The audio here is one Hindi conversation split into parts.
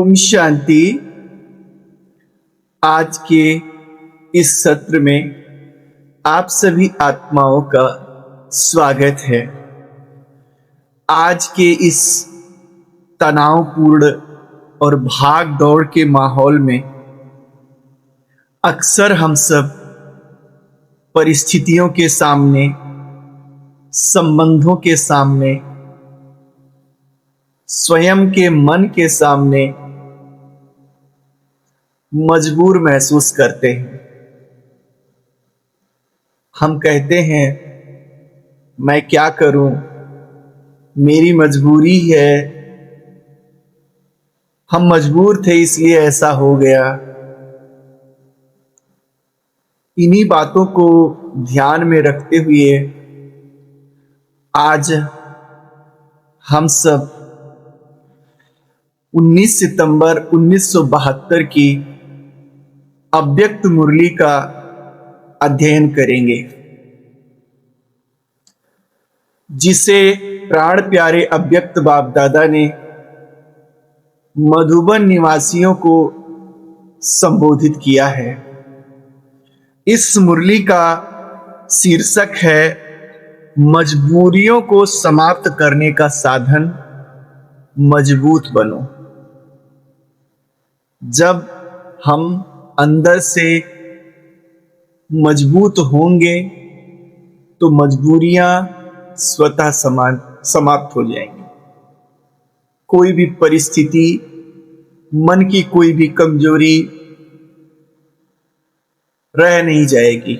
ओम शांति। आज के इस सत्र में आप सभी आत्माओं का स्वागत है। आज के इस तनावपूर्ण और भाग दौड़ के माहौल में अक्सर हम सब परिस्थितियों के सामने, संबंधों के सामने, स्वयं के मन के सामने मजबूर महसूस करते हैं। हम कहते हैं मैं क्या करूं, मेरी मजबूरी है, हम मजबूर थे इसलिए ऐसा हो गया। इन्हीं बातों को ध्यान में रखते हुए आज हम सब 19 सितंबर 1972 की अव्यक्त मुरली का अध्ययन करेंगे, जिसे प्राण प्यारे अव्यक्त बाप दादा ने मधुबन निवासियों को संबोधित किया है। इस मुरली का शीर्षक है मजबूरियों को समाप्त करने का साधन मजबूत बनो। जब हम अंदर से मजबूत होंगे तो मजबूरियां स्वतः समाप्त हो जाएंगी। कोई भी परिस्थिति, मन की कोई भी कमजोरी रह नहीं जाएगी।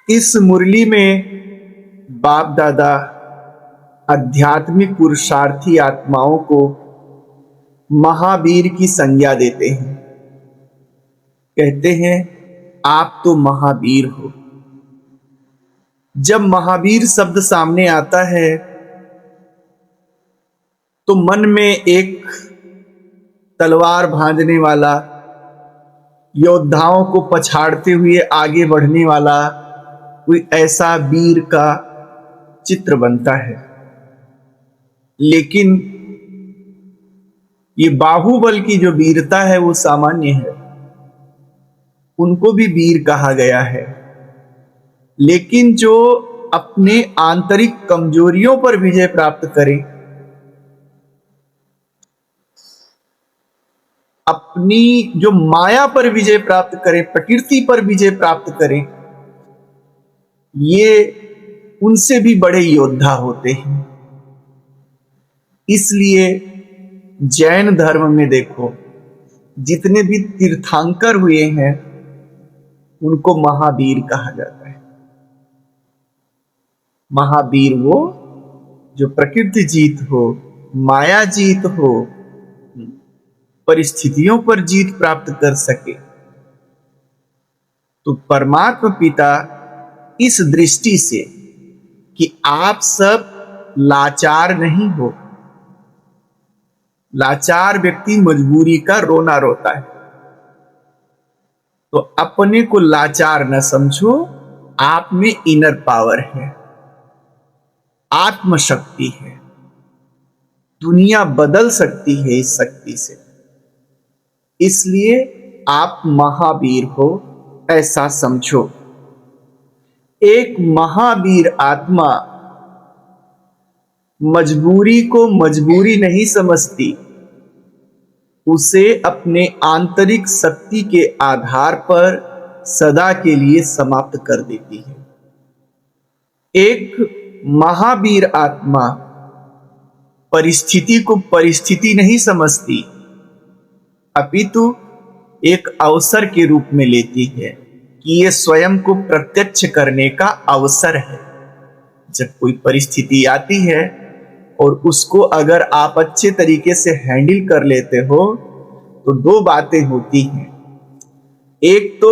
इस मुरली में बाप दादा आध्यात्मिक पुरुषार्थी आत्माओं को महावीर की संज्ञा देते हैं। कहते हैं आप तो महावीर हो। जब महावीर शब्द सामने आता है तो मन में एक तलवार भांजने वाला, योद्धाओं को पछाड़ते हुए आगे बढ़ने वाला कोई ऐसा वीर का चित्र बनता है। लेकिन ये बाहुबल की जो वीरता है वो सामान्य है, उनको भी वीर कहा गया है। लेकिन जो अपने आंतरिक कमजोरियों पर विजय प्राप्त करे, अपनी जो माया पर विजय प्राप्त करे, प्रकृति पर विजय प्राप्त करे, ये उनसे भी बड़े योद्धा होते हैं। इसलिए जैन धर्म में देखो, जितने भी तीर्थंकर हुए हैं उनको महावीर कहा जाता है। महावीर वो जो प्रकृति जीत हो, माया जीत हो, परिस्थितियों पर जीत प्राप्त कर सके। तो परमात्मा पिता इस दृष्टि से कि आप सब लाचार नहीं हो। लाचार व्यक्ति मजबूरी का रोना रोता है, तो अपने को लाचार न समझो। आप में इनर पावर है, आत्मशक्ति है, दुनिया बदल सकती है इस शक्ति से। इसलिए आप महावीर हो, ऐसा समझो। एक महावीर आत्मा मजबूरी को मजबूरी नहीं समझती, उसे अपने आंतरिक शक्ति के आधार पर सदा के लिए समाप्त कर देती है। एक महावीर आत्मा परिस्थिति को परिस्थिति नहीं समझती, अपितु एक अवसर के रूप में लेती है कि ये स्वयं को प्रत्यक्ष करने का अवसर है। जब कोई परिस्थिति आती है और उसको अगर आप अच्छे तरीके से हैंडल कर लेते हो तो दो बातें होती हैं। एक तो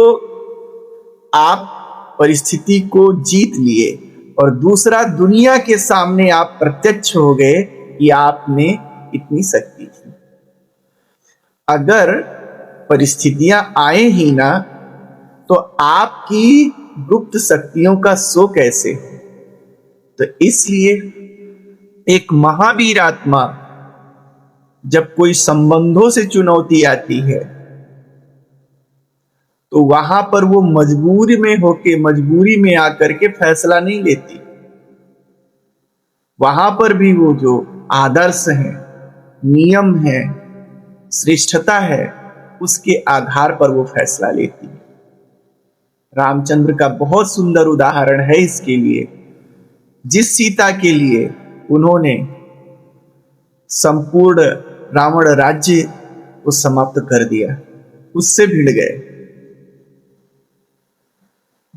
आप परिस्थिति को जीत लिए, और दूसरा दुनिया के सामने आप प्रत्यक्ष हो गए कि आप में इतनी शक्ति थी। अगर परिस्थितियां आए ही ना तो आपकी गुप्त शक्तियों का शो कैसे हो। तो इसलिए एक महावीर आत्मा जब कोई संबंधों से चुनौती आती है तो वहां पर वो मजबूरी में आकर के फैसला नहीं लेती। वहां पर भी वो जो आदर्श है, नियम है, श्रेष्ठता है, उसके आधार पर वो फैसला लेती है। रामचंद्र का बहुत सुंदर उदाहरण है इसके लिए। जिस सीता के लिए उन्होंने संपूर्ण रावण राज्य को समाप्त कर दिया, उससे भिड़ गए।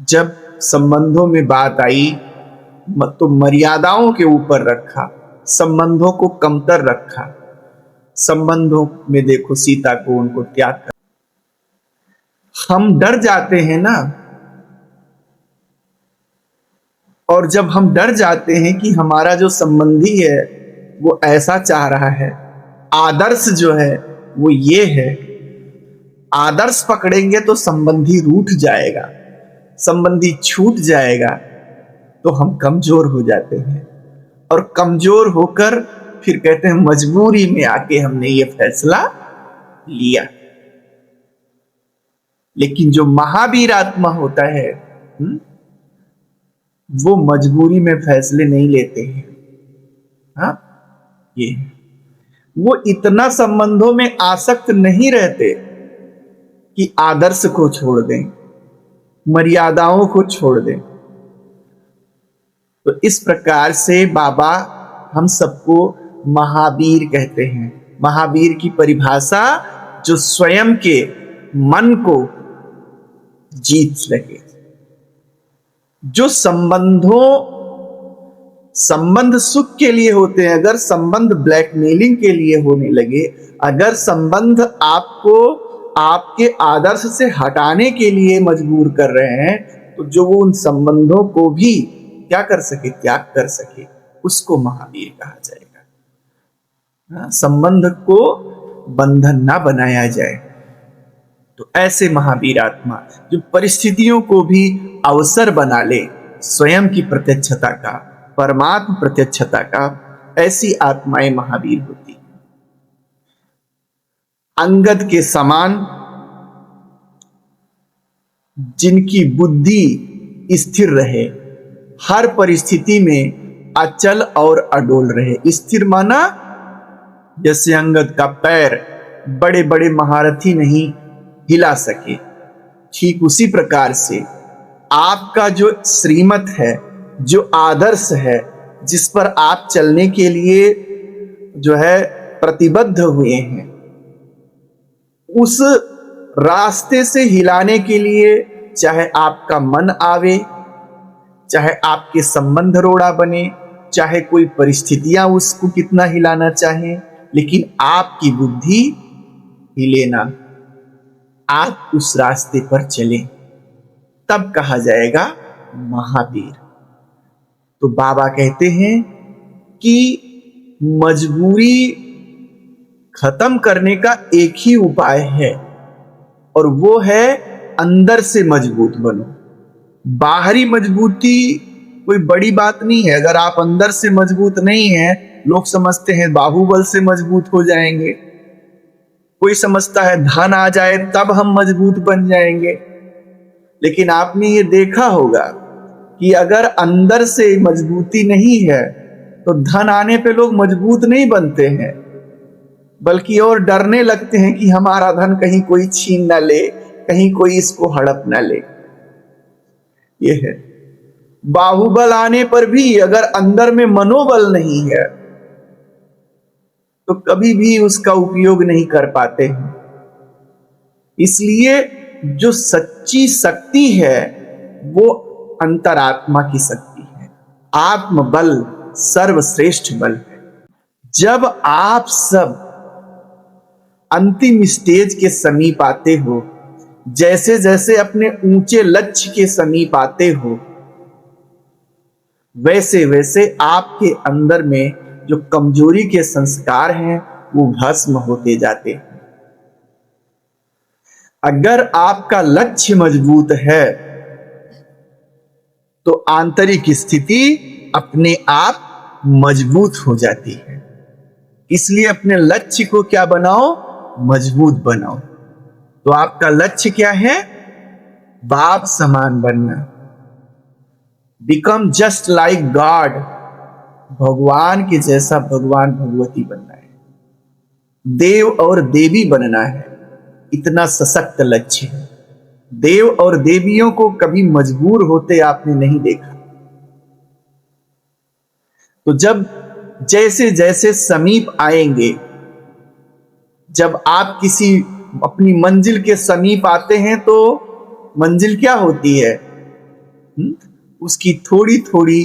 जब संबंधों में बात आई तो मर्यादाओं के ऊपर रखा, संबंधों को कमतर रखा। संबंधों में देखो सीता को उनको त्याग कर। हम डर जाते हैं ना, और जब हम डर जाते हैं कि हमारा जो संबंधी है वो ऐसा चाह रहा है, आदर्श जो है वो ये है, आदर्श पकड़ेंगे तो संबंधी रूठ जाएगा, संबंधी छूट जाएगा, तो हम कमजोर हो जाते हैं। और कमजोर होकर फिर कहते हैं मजबूरी में आके हमने ये फैसला लिया। लेकिन जो महावीर आत्मा होता है वो मजबूरी में फैसले नहीं लेते हैं। हाँ, ये वो इतना संबंधों में आसक्त नहीं रहते कि आदर्श को छोड़ दें, मर्यादाओं को छोड़ दें। तो इस प्रकार से बाबा हम सबको महावीर कहते हैं। महावीर की परिभाषा जो स्वयं के मन को जीत सके, जो संबंध सुख के लिए होते हैं। अगर संबंध ब्लैकमेलिंग के लिए होने लगे, अगर संबंध आपको आपके आदर्श से हटाने के लिए मजबूर कर रहे हैं, तो जो वो उन संबंधों को भी क्या कर सके, त्याग कर सके, उसको महावीर कहा जाएगा। संबंध को बंधन ना बनाया जाए। तो ऐसे महावीर आत्मा जो परिस्थितियों को भी अवसर बना ले स्वयं की प्रत्यक्षता का, परमात्म प्रत्यक्षता का, ऐसी आत्माएं महावीर होती हैं। अंगद के समान जिनकी बुद्धि स्थिर रहे, हर परिस्थिति में अचल और अडोल रहे। स्थिर माना जैसे अंगद का पैर बड़े बड़े महारथी नहीं हिला सके, ठीक उसी प्रकार से आपका जो श्रीमत है, जो आदर्श है, जिस पर आप चलने के लिए जो है प्रतिबद्ध हुए हैं, उस रास्ते से हिलाने के लिए चाहे आपका मन आवे, चाहे आपके संबंध रोड़ा बने, चाहे कोई परिस्थितियां उसको कितना हिलाना चाहे, लेकिन आपकी बुद्धि हिले ना, आप उस रास्ते पर चलें, तब कहा जाएगा महावीर। तो बाबा कहते हैं कि मजबूरी खत्म करने का एक ही उपाय है, और वो है अंदर से मजबूत बनो। बाहरी मजबूती कोई बड़ी बात नहीं है। अगर आप अंदर से मजबूत नहीं हैं, लोग समझते हैं बाहुबल से मजबूत हो जाएंगे, कोई समझता है धन आ जाए तब हम मजबूत बन जाएंगे। लेकिन आपने ये देखा होगा कि अगर अंदर से मजबूती नहीं है तो धन आने पे लोग मजबूत नहीं बनते हैं, बल्कि और डरने लगते हैं कि हमारा धन कहीं कोई छीन ना ले, कहीं कोई इसको हड़प ना ले। ये है बाहुबल आने पर भी अगर अंदर में मनोबल नहीं है तो कभी भी उसका उपयोग नहीं कर पाते हैं। इसलिए जो सच्ची शक्ति है वो अंतरात्मा की शक्ति है। आत्मबल सर्वश्रेष्ठ बल है। जब आप सब अंतिम स्टेज के समीप आते हो, जैसे जैसे अपने ऊंचे लक्ष्य के समीप आते हो, वैसे वैसे आपके अंदर में जो कमजोरी के संस्कार हैं वो भस्म होते जाते हैं। अगर आपका लक्ष्य मजबूत है तो आंतरिक स्थिति अपने आप मजबूत हो जाती है। इसलिए अपने लक्ष्य को क्या बनाओ, मजबूत बनाओ। तो आपका लक्ष्य क्या है, बाप समान बनना, बिकम जस्ट लाइक गॉड, भगवान के जैसा भगवान भगवती बनना है, देव और देवी बनना है। इतना सशक्त लक्ष्य है। देव और देवियों को कभी मजबूर होते आपने नहीं देखा। तो जब जैसे जैसे समीप आएंगे, जब आप किसी अपनी मंजिल के समीप आते हैं तो मंजिल क्या होती है, उसकी थोड़ी थोड़ी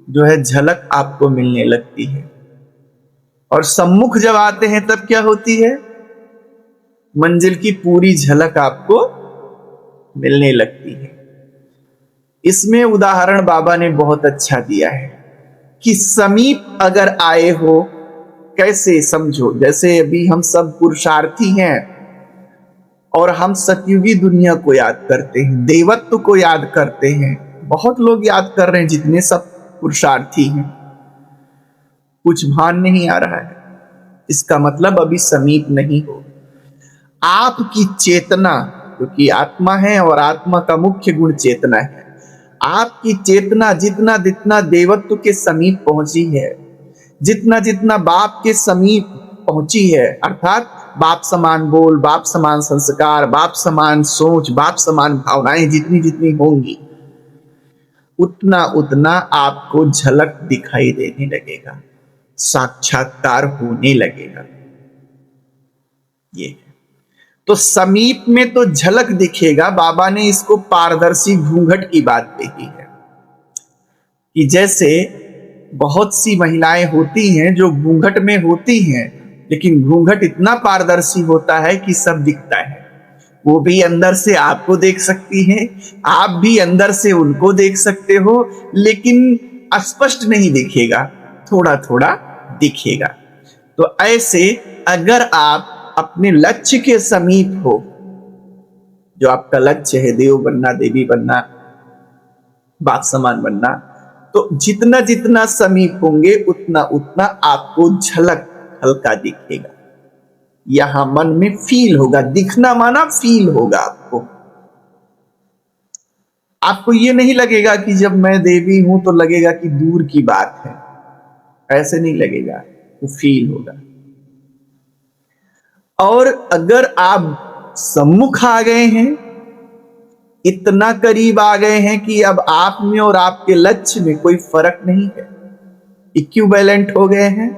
जो है झलक आपको मिलने लगती है। और सम्मुख जब आते हैं तब क्या होती है, मंजिल की पूरी झलक आपको मिलने लगती है। इसमें उदाहरण बाबा ने बहुत अच्छा दिया है कि समीप अगर आए हो, कैसे समझो, जैसे अभी हम सब पुरुषार्थी हैं और हम सतयुगी दुनिया को याद करते हैं, देवत्व को याद करते हैं। बहुत लोग याद कर रहे हैं, जितने सब पुरुषार्थी हैं, कुछ भान नहीं आ रहा है। इसका मतलब अभी समीप नहीं हो। आपकी चेतना, क्योंकि आत्मा है और आत्मा का मुख्य गुण चेतना है, आपकी चेतना जितना जितना देवत्व के समीप पहुंची है, जितना जितना बाप के समीप पहुंची है, अर्थात बाप समान बोल, बाप समान संस्कार, बाप समान सोच, बाप समान भावनाएं जितनी जितनी होंगी, उतना उतना आपको झलक दिखाई देने लगेगा, साक्षात्कार होने लगेगा। ये तो समीप में तो झलक दिखेगा। बाबा ने इसको पारदर्शी घूंघट की बात कही है कि जैसे बहुत सी महिलाएं होती हैं जो घूंघट में होती हैं, लेकिन घूंघट इतना पारदर्शी होता है कि सब दिखता है। वो भी अंदर से आपको देख सकती हैं, आप भी अंदर से उनको देख सकते हो, लेकिन स्पष्ट नहीं दिखेगा, थोड़ा थोड़ा दिखेगा। तो ऐसे अगर आप अपने लक्ष्य के समीप हो, जो आपका लक्ष्य है देव बनना, देवी बनना, बाप समान बनना, तो जितना जितना समीप होंगे उतना उतना आपको झलक हल्का दिखेगा। यहां मन में फील होगा, दिखना माना फील होगा। आपको ये नहीं लगेगा कि जब मैं देवी हूं तो लगेगा कि दूर की बात है, ऐसे नहीं लगेगा, वो फील होगा। और अगर आप सम्मुख आ गए हैं, इतना करीब आ गए हैं कि अब आप में और आपके लक्ष्य में कोई फर्क नहीं है, इक्विवेलेंट हो गए हैं,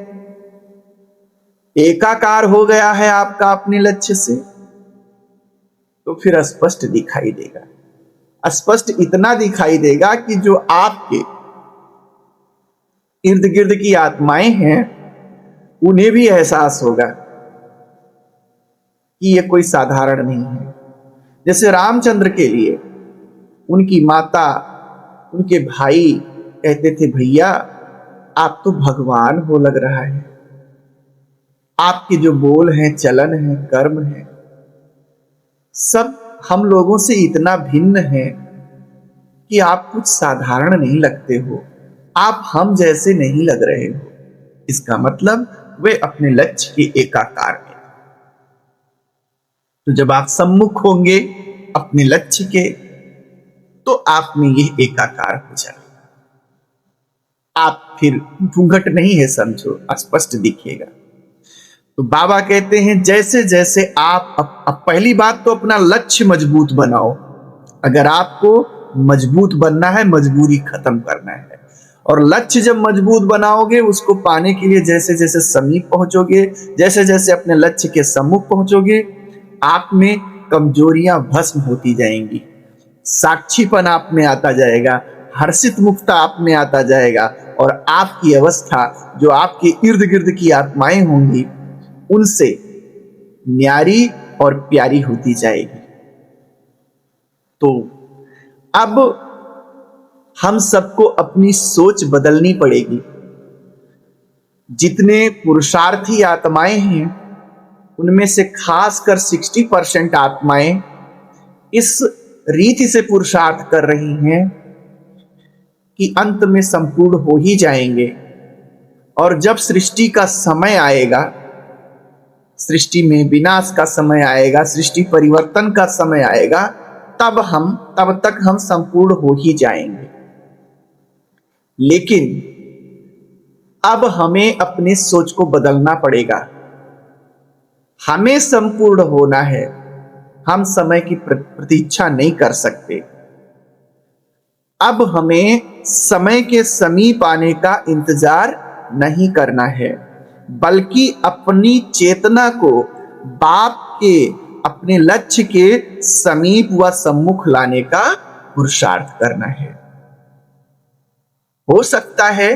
एकाकार हो गया है आपका अपने लक्ष्य से, तो फिर स्पष्ट दिखाई देगा। स्पष्ट इतना दिखाई देगा कि जो आपके इर्द गिर्द की आत्माएं हैं उन्हें भी एहसास होगा कि ये कोई साधारण नहीं है। जैसे रामचंद्र के लिए उनकी माता, उनके भाई कहते थे, भैया आप तो भगवान हो लग रहा है, आपके जो बोल हैं, चलन हैं, कर्म हैं, सब हम लोगों से इतना भिन्न है कि आप कुछ साधारण नहीं लगते हो, आप हम जैसे नहीं लग रहे हो। इसका मतलब वे अपने लक्ष्य के एकाकार में। तो जब आप सम्मुख होंगे अपने लक्ष्य के, तो आप में यह एकाकार हो जाएगा। आप फिर घूंघट नहीं है, समझो, स्पष्ट दिखेगा। तो बाबा कहते हैं जैसे जैसे आप पहली बात तो अपना लक्ष्य मजबूत बनाओ। अगर आपको मजबूत बनना है, मजबूरी खत्म करना है, और लक्ष्य जब मजबूत बनाओगे, उसको पाने के लिए जैसे जैसे समीप पहुंचोगे, जैसे जैसे अपने लक्ष्य के सम्मुख पहुंचोगे, आप में कमजोरियां भस्म होती जाएंगी, साक्षीपन आप में आता जाएगा, हर्षित मुक्ता आप में आता जाएगा, और आपकी अवस्था जो आपके इर्द गिर्द की आत्माएं होंगी उनसे न्यारी और प्यारी होती जाएगी। तो अब हम सबको अपनी सोच बदलनी पड़ेगी। जितने पुरुषार्थी आत्माएं हैं उनमें से खासकर 60% आत्माएं इस रीति से पुरुषार्थ कर रही हैं कि अंत में संपूर्ण हो ही जाएंगे, और जब सृष्टि का समय आएगा, सृष्टि में विनाश का समय आएगा, सृष्टि परिवर्तन का समय आएगा, तब तक हम संपूर्ण हो ही जाएंगे। लेकिन अब हमें अपने सोच को बदलना पड़ेगा। हमें संपूर्ण होना है, हम समय की प्रतीक्षा नहीं कर सकते। अब हमें समय के समीप आने का इंतजार नहीं करना है, बल्कि अपनी चेतना को बाप के, अपने लक्ष्य के समीप व सम्मुख लाने का पुरुषार्थ करना है। हो सकता है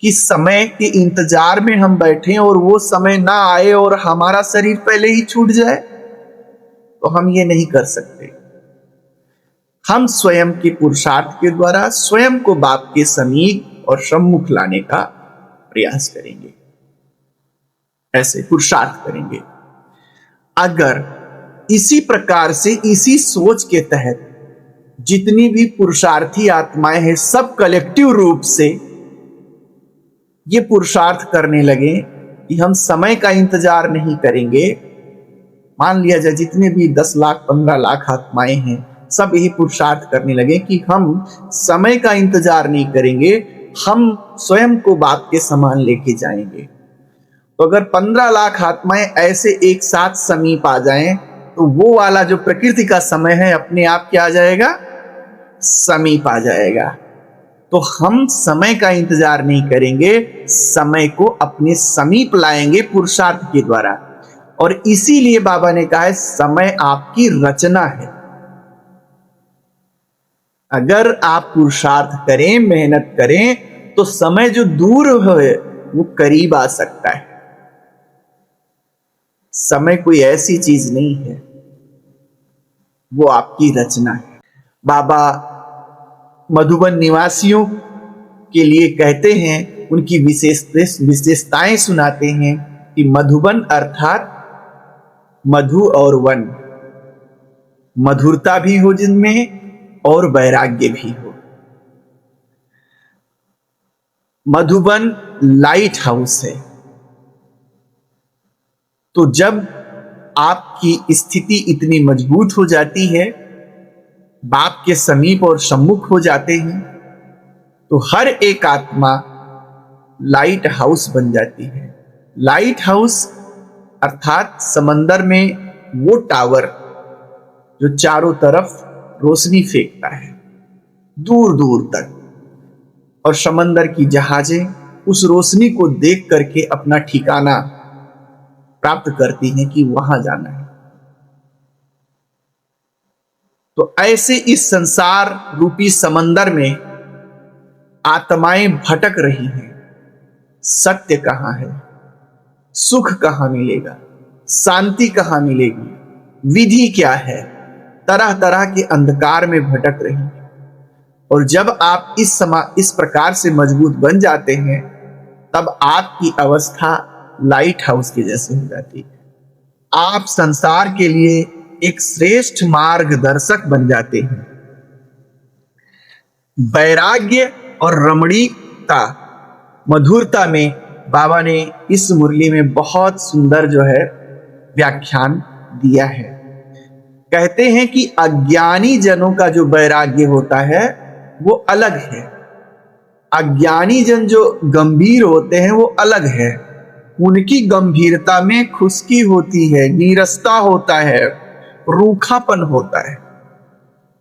कि समय के इंतजार में हम बैठे और वो समय ना आए और हमारा शरीर पहले ही छूट जाए, तो हम ये नहीं कर सकते। हम स्वयं के पुरुषार्थ के द्वारा स्वयं को बाप के समीप और सम्मुख लाने का प्रयास करेंगे, ऐसे पुरुषार्थ करेंगे। अगर इसी प्रकार से, इसी सोच के तहत जितनी भी पुरुषार्थी आत्माएं हैं, सब कलेक्टिव रूप से ये पुरुषार्थ करने लगे कि हम समय का इंतजार नहीं करेंगे। मान लिया जाए जितने भी 10 लाख 15 लाख आत्माएं हैं, सब यही पुरुषार्थ करने लगे कि हम समय का इंतजार नहीं करेंगे, हम स्वयं को बाप के समान लेके जाएंगे। तो अगर 15 लाख आत्माएं ऐसे एक साथ समीप आ जाएं, तो वो वाला जो प्रकृति का समय है अपने आप क्या आ जाएगा, समीप आ जाएगा। तो हम समय का इंतजार नहीं करेंगे, समय को अपने समीप लाएंगे पुरुषार्थ के द्वारा। और इसीलिए बाबा ने कहा है समय आपकी रचना है। अगर आप पुरुषार्थ करें, मेहनत करें, तो समय जो दूर है वो करीब आ सकता है। समय कोई ऐसी चीज नहीं है, वो आपकी रचना है। बाबा मधुबन निवासियों के लिए कहते हैं, उनकी विशेषताएं सुनाते हैं कि मधुबन अर्थात मधु और वन, मधुरता भी हो जिनमें और वैराग्य भी हो। मधुबन लाइट हाउस है। तो जब आपकी स्थिति इतनी मजबूत हो जाती है, बाप के समीप और सम्मुख हो जाते हैं, तो हर एक आत्मा लाइट हाउस बन जाती है। लाइट हाउस अर्थात समंदर में वो टावर जो चारों तरफ रोशनी फेंकता है दूर दूर तक, और समंदर की जहाजें उस रोशनी को देख करके अपना ठिकाना प्राप्त करती हैं कि वहां जाना है। तो ऐसे इस संसार रूपी समंदर में आत्माएं भटक रही हैं। सत्य कहां है, सुख कहां मिलेगा, शांति कहां मिलेगी, विधि क्या है, तरह तरह के अंधकार में भटक रही हैं। और जब आप इस प्रकार से मजबूत बन जाते हैं, तब आपकी अवस्था लाइट हाउस के जैसे हो जाती है। आप संसार के लिए एक श्रेष्ठ मार्गदर्शक बन जाते हैं। वैराग्य और रमणीकता, मधुरता में बाबा ने इस मुरली में बहुत सुंदर जो है व्याख्यान दिया है। कहते हैं कि अज्ञानी जनों का जो वैराग्य होता है वो अलग है। अज्ञानी जन जो गंभीर होते हैं वो अलग है। उनकी गंभीरता में खुश्की होती है, नीरसता होता है, रूखापन होता है।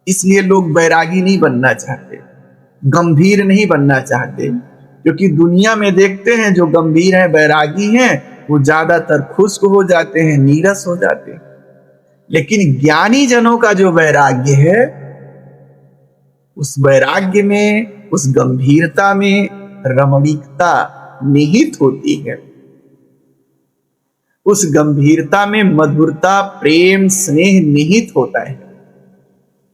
इसलिए लोग वैरागी नहीं बनना चाहते, गंभीर नहीं बनना चाहते, क्योंकि दुनिया में देखते हैं जो गंभीर हैं, वैरागी हैं, वो ज्यादातर खुश्क हो जाते हैं, नीरस हो जाते हैं। लेकिन ज्ञानी जनों का जो वैराग्य है, उस वैराग्य में, उस गंभीरता में रमणीकता निहित होती है। उस गंभीरता में मधुरता, प्रेम, स्नेह निहित होता है।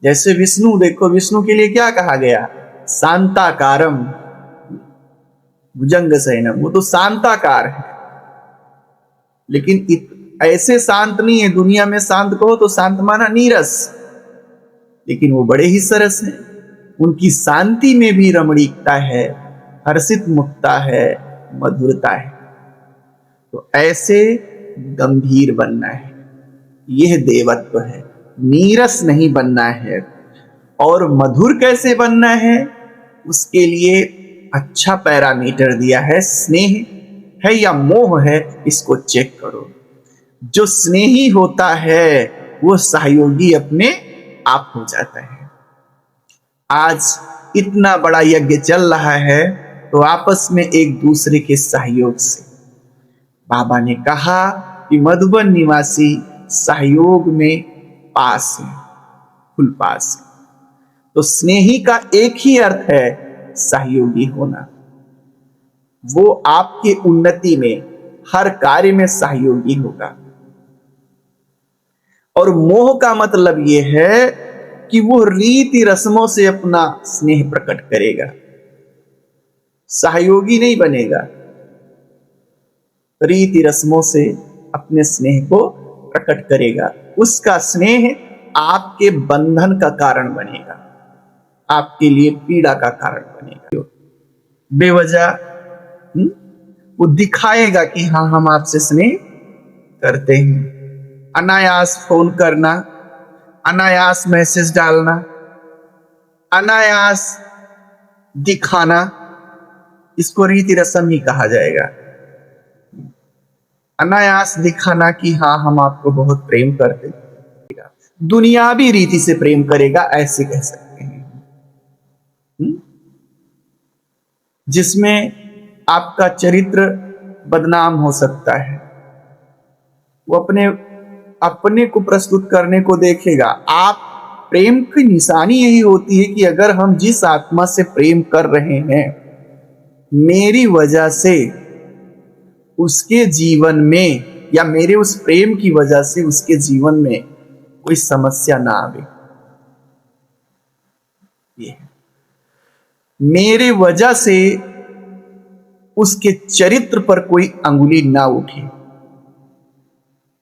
जैसे विष्णु देखो, विष्णु के लिए क्या कहा गया, शांताकारम भुजंग शयनम, वो तो शांताकार है। लेकिन ऐसे शांत नहीं है। दुनिया में शांत कहो तो शांत माना नीरस, लेकिन वो बड़े ही सरस हैं। उनकी शांति में भी रमणीकता है, हर्षित मुक्ता है, मधुरता है। तो ऐसे गंभीर बनना है, यह देवत्व है। नीरस नहीं बनना है। और मधुर कैसे बनना है, उसके लिए अच्छा पैरामीटर दिया है। स्नेह है या मोह है, इसको चेक करो। जो स्नेही होता है वो सहयोगी अपने आप हो जाता है। आज इतना बड़ा यज्ञ चल रहा है तो आपस में एक दूसरे के सहयोग से, बाबा ने कहा कि मधुबन निवासी सहयोग में पास है, फुल पास है। तो स्नेही का एक ही अर्थ है सहयोगी होना। वो आपके उन्नति में, हर कार्य में सहयोगी होगा। और मोह का मतलब यह है कि वो रीति रस्मों से अपना स्नेह प्रकट करेगा, सहयोगी नहीं बनेगा। रीति रस्मों से अपने स्नेह को प्रकट करेगा। उसका स्नेह आपके बंधन का कारण बनेगा, आपके लिए पीड़ा का कारण बनेगा। बेवजह वो दिखाएगा कि हाँ, हम आपसे स्नेह करते हैं। अनायास फोन करना, अनायास मैसेज डालना, अनायास दिखाना, इसको रीति रस्म ही कहा जाएगा। अनायास दिखाना कि हाँ, हम आपको बहुत प्रेम करते हैं, दुनियावी रीति से प्रेम करेगा, ऐसे कह सकते हैं। जिसमें आपका चरित्र बदनाम हो सकता है। वो अपने को प्रस्तुत करने को देखेगा। आप प्रेम की निशानी यही होती है कि अगर हम जिस आत्मा से प्रेम कर रहे हैं, मेरी वजह से उसके जीवन में या मेरे उस प्रेम की वजह से उसके जीवन में कोई समस्या ना आवे, ये मेरे वजह से उसके चरित्र पर कोई अंगुली ना उठे।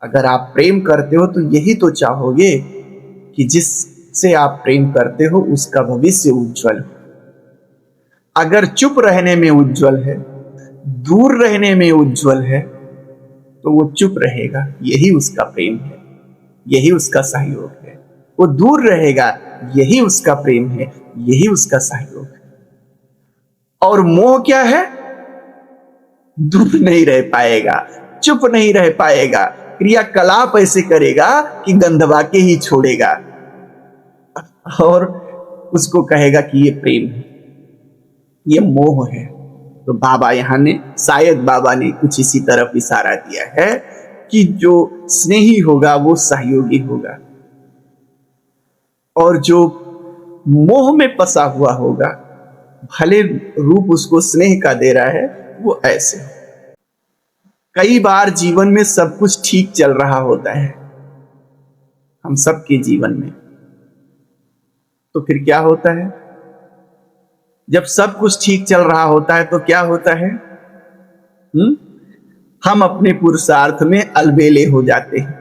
अगर आप प्रेम करते हो तो यही तो चाहोगे कि जिससे आप प्रेम करते हो उसका भविष्य उज्जवल हो। अगर चुप रहने में उज्जवल है, दूर रहने में उज्जवल है, तो वो चुप रहेगा, यही उसका प्रेम है, यही उसका सहयोग है। वो दूर रहेगा, यही उसका प्रेम है, यही उसका सहयोग है। और मोह क्या है? दूर नहीं रह पाएगा, चुप नहीं रह पाएगा, क्रियाकलाप ऐसे करेगा कि गंधवा के ही छोड़ेगा और उसको कहेगा कि ये प्रेम है, ये मोह है। तो बाबा यहां ने, शायद बाबा ने कुछ इसी तरफ इशारा दिया है कि जो स्नेही होगा वो सहयोगी होगा, और जो मोह में फंसा हुआ होगा, भले रूप उसको स्नेह का दे रहा है, वो ऐसे। कई बार जीवन में सब कुछ ठीक चल रहा होता है, हम सबके जीवन में, तो फिर क्या होता है? जब सब कुछ ठीक चल रहा होता है तो क्या होता है? हम अपने पुरुषार्थ में अलबेले हो जाते हैं,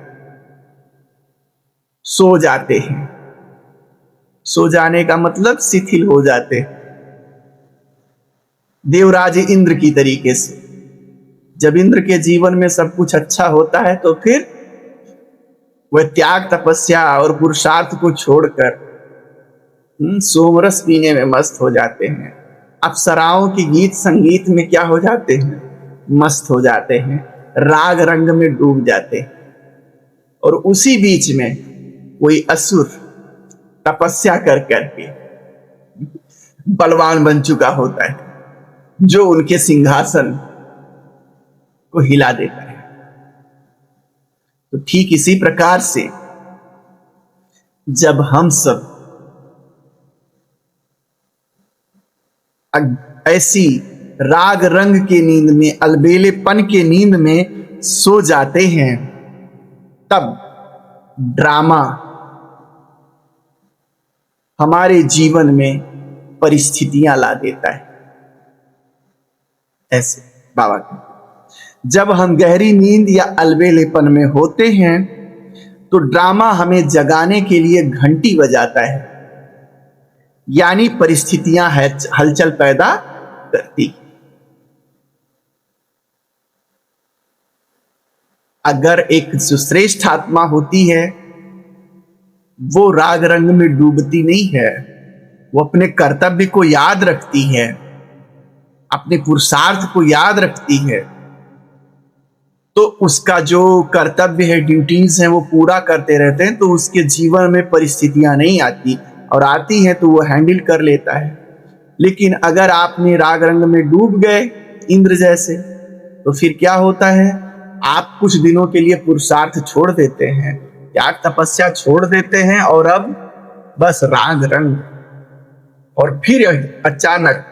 सो जाते हैं। सो जाने का मतलब शिथिल हो जाते हैं, देवराज इंद्र की तरीके से। जब इंद्र के जीवन में सब कुछ अच्छा होता है तो फिर वह त्याग, तपस्या और पुरुषार्थ को छोड़कर सोमरस पीने में मस्त हो जाते हैं। अप्सराओं की गीत संगीत में क्या हो जाते हैं? मस्त हो जाते हैं, राग रंग में डूब जाते हैं। और उसी बीच में कोई असुर तपस्या कर करके बलवान बन चुका होता है, जो उनके सिंहासन को हिला देता है। तो ठीक इसी प्रकार से जब हम सब ऐसी राग रंग के नींद में, अलबेलेपन के नींद में सो जाते हैं, तब ड्रामा हमारे जीवन में परिस्थितियां ला देता है। ऐसे बाबा कहते, जब हम गहरी नींद या अलबेलेपन में होते हैं तो ड्रामा हमें जगाने के लिए घंटी बजाता है, यानी परिस्थितियां हलचल पैदा करती। अगर एक जो श्रेष्ठ आत्मा होती है वो राग रंग में डूबती नहीं है, वो अपने कर्तव्य को याद रखती है, अपने पुरुषार्थ को याद रखती है, तो उसका जो कर्तव्य है, ड्यूटीज हैं, वो पूरा करते रहते हैं, तो उसके जीवन में परिस्थितियां नहीं आती, और आती हैं तो वो हैंडल कर लेता है। लेकिन अगर आपने राग रंग में डूब गए इंद्र जैसे, तो फिर क्या होता है, आप कुछ दिनों के लिए पुरुषार्थ छोड़ देते हैं, त्याग तपस्या छोड़ देते हैं, और अब बस राग रंग। और फिर अचानक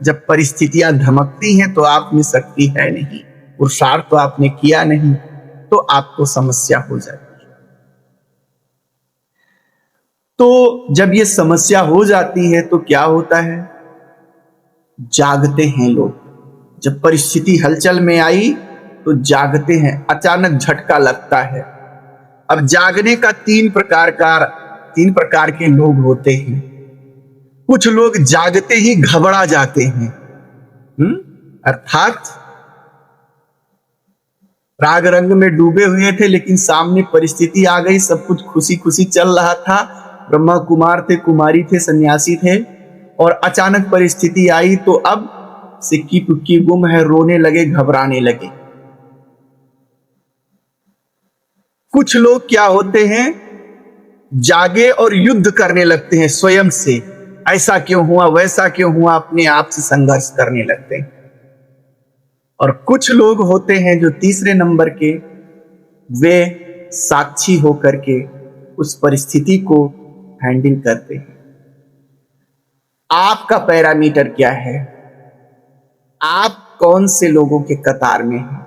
जब परिस्थितियां धमकती हैं तो आप में शक्ति है नहीं, पुरुषार्थ तो आपने किया नहीं, तो आपको समस्या हो जाती है। तो जब ये समस्या हो जाती है तो क्या होता है, जागते हैं लोग। जब परिस्थिति हलचल में आई तो जागते हैं, अचानक झटका लगता है। अब जागने का तीन प्रकार के लोग होते हैं। कुछ लोग जागते ही घबरा जाते हैं, अर्थात राग रंग में डूबे हुए थे, लेकिन सामने परिस्थिति आ गई, सब कुछ खुशी खुशी चल रहा था, ब्रह्मा कुमार थे, कुमारी थे, सन्यासी थे, और अचानक परिस्थिति आई तो अब सिक्की पुक्की गुम है, रोने लगे, घबराने लगे। कुछ लोग क्या होते हैं, जागे और युद्ध करने लगते हैं स्वयं से, ऐसा क्यों हुआ, वैसा क्यों हुआ, अपने आप से संघर्ष करने लगते हैं। और कुछ लोग होते हैं जो तीसरे नंबर के, वे साक्षी होकर के उस परिस्थिति को हैंडल करते हैं। आपका पैरामीटर क्या है, आप कौन से लोगों के कतार में हैं,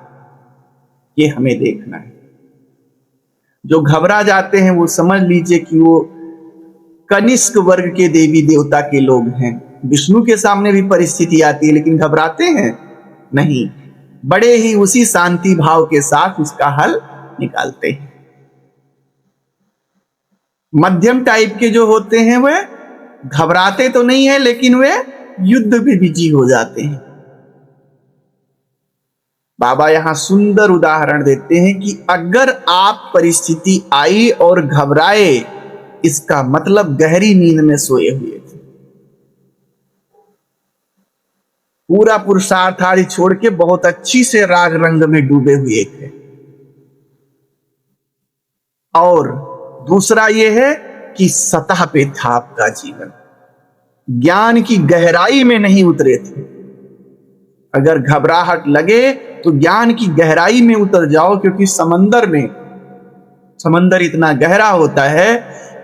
ये हमें देखना है। जो घबरा जाते हैं वो समझ लीजिए कि वो कनिष्क वर्ग के देवी देवता के लोग हैं। विष्णु के सामने भी परिस्थिति आती है लेकिन घबराते हैं नहीं, बड़े ही उसी शांति भाव के साथ उसका हल निकालते हैं। मध्यम टाइप के जो होते हैं वे घबराते तो नहीं है, लेकिन वे युद्ध में बिजी हो जाते हैं। बाबा यहां सुंदर उदाहरण देते हैं कि अगर आप परिस्थिति आई और घबराए, इसका मतलब गहरी नींद में सोए हुए थे, पूरा पुरुषार्थ आदि छोड़ के बहुत अच्छी से राग रंग में डूबे हुए थे। और दूसरा यह है कि सतह पे था आपका जीवन, ज्ञान की गहराई में नहीं उतरे थे। अगर घबराहट लगे तो ज्ञान की गहराई में उतर जाओ, क्योंकि समंदर इतना गहरा होता है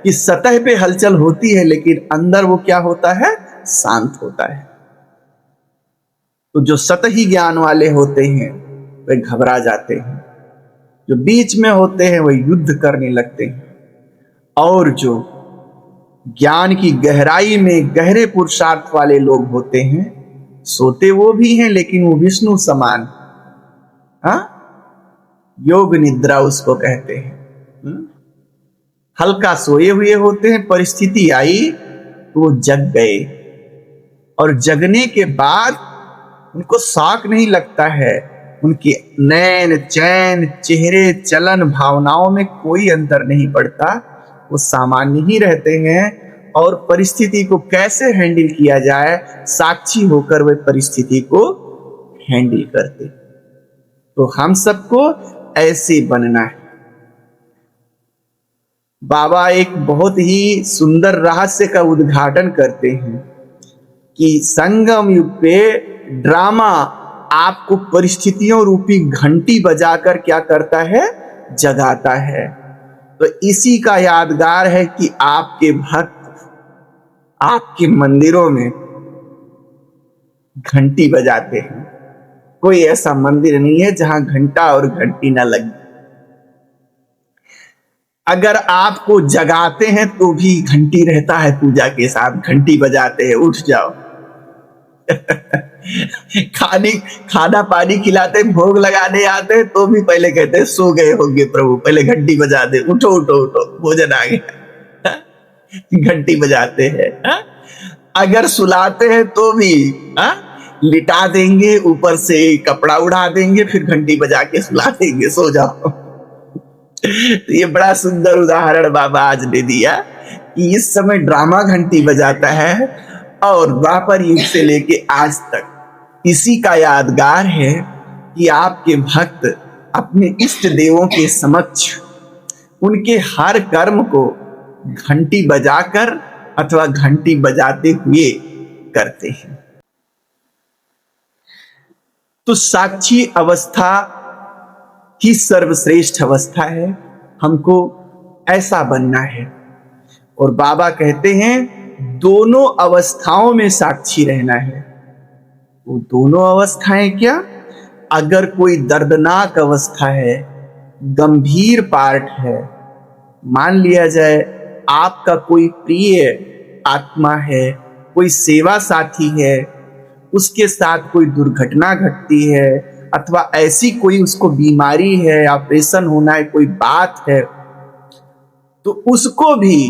कि सतह पे हलचल होती है लेकिन अंदर वो क्या होता है, शांत होता है। तो जो सतही ज्ञान वाले होते हैं वे घबरा जाते हैं, जो बीच में होते हैं वे युद्ध करने लगते हैं, और जो ज्ञान की गहराई में गहरे पुरुषार्थ वाले लोग होते हैं, सोते वो भी हैं लेकिन वो विष्णु समान, योग निद्रा उसको कहते हैं। हल्का सोए हुए होते हैं, परिस्थिति आई तो वो जग गए, और जगने के बाद उनको शौक नहीं लगता है, उनके नैन चैन चेहरे चलन भावनाओं में कोई अंतर नहीं पड़ता, वो सामान्य ही रहते हैं, और परिस्थिति को कैसे हैंडल किया जाए साक्षी होकर वे परिस्थिति को हैंडल करते। तो हम सबको ऐसे बनना है। बाबा एक बहुत ही सुंदर रहस्य का उद्घाटन करते हैं कि संगम युग पे ड्रामा आपको परिस्थितियों रूपी घंटी बजाकर क्या करता है, जगाता है। तो इसी का यादगार है कि आपके भक्त आपके मंदिरों में घंटी बजाते हैं। कोई ऐसा मंदिर नहीं है जहां घंटा और घंटी ना लगे। अगर आपको जगाते हैं तो भी घंटी रहता है, पूजा के साथ घंटी बजाते हैं, उठ जाओ। खाना पानी खिलाते, भोग लगाने आते हैं तो भी पहले कहते हैं सो गए होंगे प्रभु, पहले घंटी बजा दे, उठो उठो उठो, भोजन आ गया। घंटी बजाते हैं। अगर सुलाते हैं तो भी लिटा देंगे, ऊपर से कपड़ा उड़ा देंगे, फिर घंटी बजा के सुला देंगे, सो जाओ। तो ये बड़ा सुंदर उदाहरण बाबा आज ने दिया कि इस समय ड्रामा घंटी बजाता है और द्वापर युग से लेके आज तक इसी का यादगार है कि आपके भक्त अपने इष्ट देवों के समक्ष उनके हर कर्म को घंटी बजाकर अथवा घंटी बजाते हुए करते हैं। तो साक्षी अवस्था ही सर्वश्रेष्ठ अवस्था है, हमको ऐसा बनना है। और बाबा कहते हैं दोनों अवस्थाओं में साक्षी रहना है। वो दोनों अवस्थाएं क्या? अगर कोई दर्दनाक अवस्था है, गंभीर पार्ट है, मान लिया जाए आपका कोई प्रिय आत्मा है, कोई सेवा साथी है, उसके साथ कोई दुर्घटना घटती है अथवा ऐसी कोई उसको बीमारी है, ऑपरेशन होना है, कोई बात है, तो उसको भी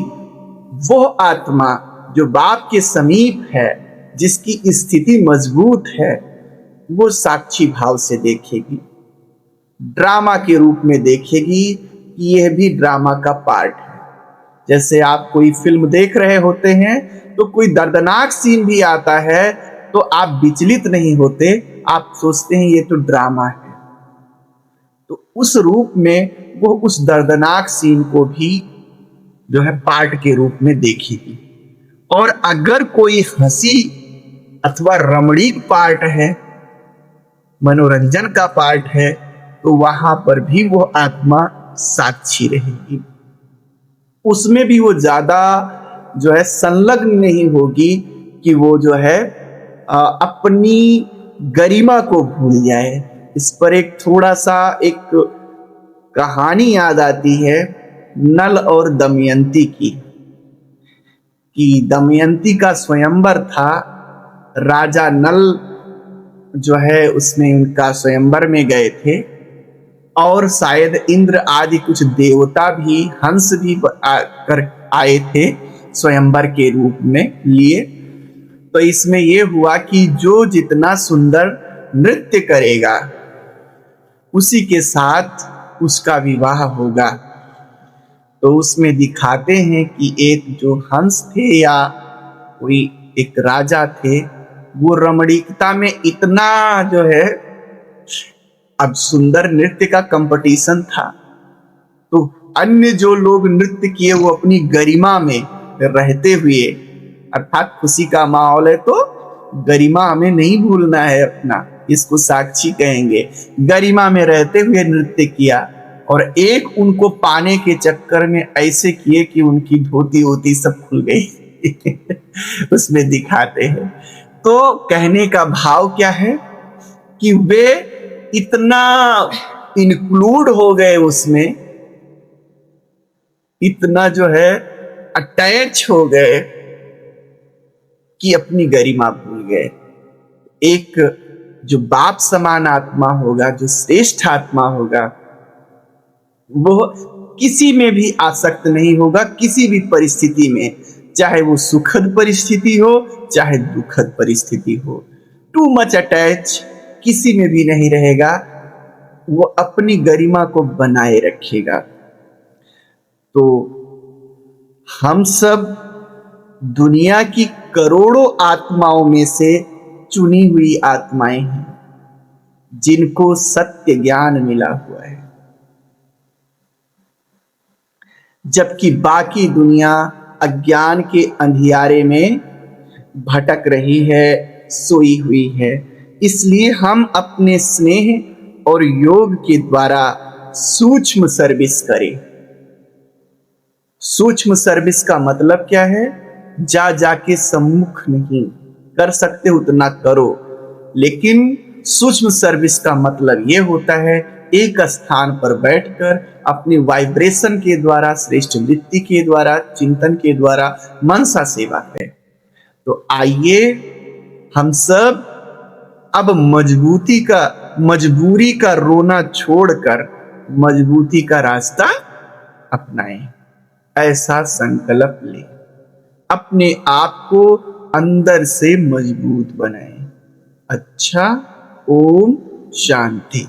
वो आत्मा जो बाप के समीप है, जिसकी स्थिति मजबूत है, वो साक्षी भाव से देखेगी, ड्रामा के रूप में देखेगी कि यह भी ड्रामा का पार्ट है। जैसे आप कोई फिल्म देख रहे होते हैं तो कोई दर्दनाक सीन भी आता है तो आप विचलित नहीं होते, आप सोचते हैं ये तो ड्रामा है। तो उस रूप में वो उस दर्दनाक सीन को भी जो है पार्ट के रूप में देखेगी। और अगर कोई हंसी अथवा रमणीक पार्ट है, मनोरंजन का पार्ट है, तो वहां पर भी वो आत्मा साक्षी रहेगी। उसमें भी वो ज्यादा जो है संलग्न नहीं होगी कि वो जो है अपनी गरिमा को भूल जाए। इस पर एक थोड़ा सा एक कहानी याद आती है नल और दमयंती की, कि दमयंती का स्वयंवर था, राजा नल जो है उसने उनका स्वयंवर में गए थे और शायद इंद्र आदि कुछ देवता भी, हंस भी कर आए थे स्वयंवर के रूप में लिए। तो इसमें यह हुआ कि जो जितना सुंदर नृत्य करेगा उसी के साथ उसका विवाह होगा। तो उसमें दिखाते हैं कि एक जो हंस थे या कोई एक राजा थे, वो रमणीकता में इतना जो है, अब सुंदर नृत्य का कंपटीशन था, तो अन्य जो लोग नृत्य किए वो अपनी गरिमा में रहते हुए, अर्थात खुशी का माहौल है तो गरिमा हमें नहीं भूलना है अपना, इसको साक्षी कहेंगे, गरिमा में रहते हुए नृत्य किया। और एक उनको पाने के चक्कर में ऐसे किए कि उनकी धोती वोती सब खुल गई उसमें दिखाते हैं। तो कहने का भाव क्या है कि वे इतना इंक्लूड हो गए उसमें, इतना जो है अटैच हो गए कि अपनी गरिमा भूल गए। एक जो बाप समान आत्मा होगा, जो श्रेष्ठ आत्मा होगा, वो किसी में भी आसक्त नहीं होगा, किसी भी परिस्थिति में, चाहे वो सुखद परिस्थिति हो चाहे दुखद परिस्थिति हो, टू मच अटैच किसी में भी नहीं रहेगा, वो अपनी गरिमा को बनाए रखेगा। तो हम सब दुनिया की करोड़ों आत्माओं में से चुनी हुई आत्माएं हैं जिनको सत्य ज्ञान मिला हुआ है, जबकि बाकी दुनिया अज्ञान के अंधियारे में भटक रही है, सोई हुई है। इसलिए हम अपने स्नेह और योग के द्वारा सूक्ष्म सर्विस करें। सूक्ष्म सर्विस का मतलब क्या है? जा जाके सम्मुख नहीं, कर सकते उतना करो, लेकिन सूक्ष्म सर्विस का मतलब यह होता है एक स्थान पर बैठकर अपनी वाइब्रेशन के द्वारा, श्रेष्ठ वृत्ति के द्वारा, चिंतन के द्वारा मनसा सेवा करें। तो आइए हम सब अब मजबूरी का रोना छोड़कर मजबूती का रास्ता अपनाएं। ऐसा संकल्प लें, अपने आप को अंदर से मजबूत बनाएं। अच्छा। ओम शांति।